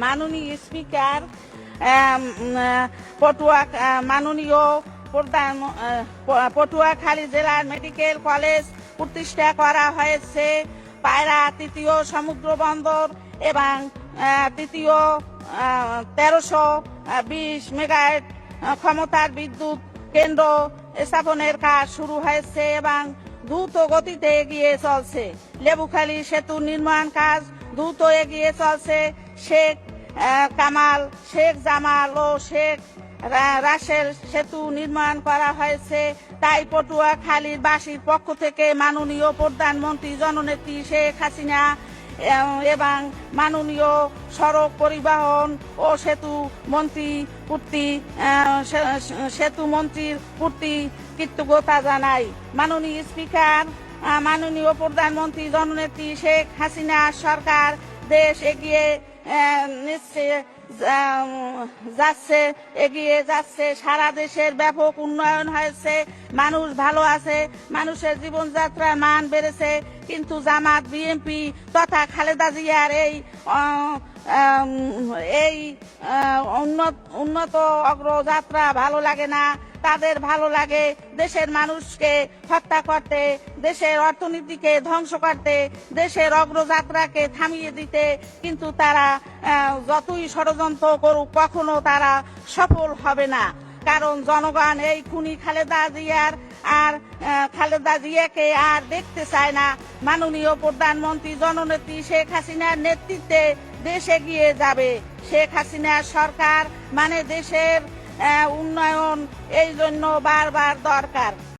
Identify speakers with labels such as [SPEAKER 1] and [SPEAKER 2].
[SPEAKER 1] মাননীয় স্পিকার, মাননীয় প্রধান, পটুয়াখালী জেলার মেডিকেল কলেজ প্রতিষ্ঠা করা হয়েছে। পায়রা তৃতীয় সমুদ্র বন্দর এবং তৃতীয় 1320 মেগাওয়াট ক্ষমতার বিদ্যুৎ কেন্দ্র স্থাপনের কাজ শুরু হয়েছে এবং দ্রুত গতিতে এগিয়ে চলছে। লেবুখালী সেতু নির্মাণ কাজ দ্রুত এগিয়ে চলছে। শেখ কামাল, শেখ জামাল ও শেখ রাসেল সেতু নির্মাণ করা হয়েছে। তাই পটুয়াখালীর বাসীর পক্ষ থেকে মাননীয় প্রধানমন্ত্রী জননেত্রী শেখ হাসিনা এবং মাননীয় সড়ক পরিবহন ও সেতু মন্ত্রীর প্রতি কৃতজ্ঞতা জানাই। মাননীয় স্পিকার, মাননীয় প্রধানমন্ত্রী জননেত্রী শেখ হাসিনা সরকার দেশ এগিয়ে যাচ্ছে। সারা দেশের ব্যাপক উন্নয়ন হয়েছে, মানুষ ভালো আছে, মানুষের জীবনযাত্রার মান বেড়েছে। কিন্তু জামাত, বিএনপি তথা খালেদা জিয়ার এই উন্নত অগ্রযাত্রা ভালো লাগে না। তাদের ভালো লাগে দেশের মানুষকে হত্যা করতে, দেশের অর্থনীতিকে ধ্বংস করতে, দেশের অগ্রযাত্রাকে থামিয়ে দিতে। কিন্তু তারা যতই ষড়যন্ত্র করুক কখনো তারা সফল হবে না, কারণ জনগণ এই খুনি খালেদা জিয়াকে আর দেখতে চায় না। মাননীয় প্রধানমন্ত্রী জননেত্রী শেখ হাসিনার নেতৃত্বে দেশ এগিয়ে যাবে। শেখ হাসিনার সরকার মানে দেশের উন্নয়ন, এই জন্য বারবার দরকার।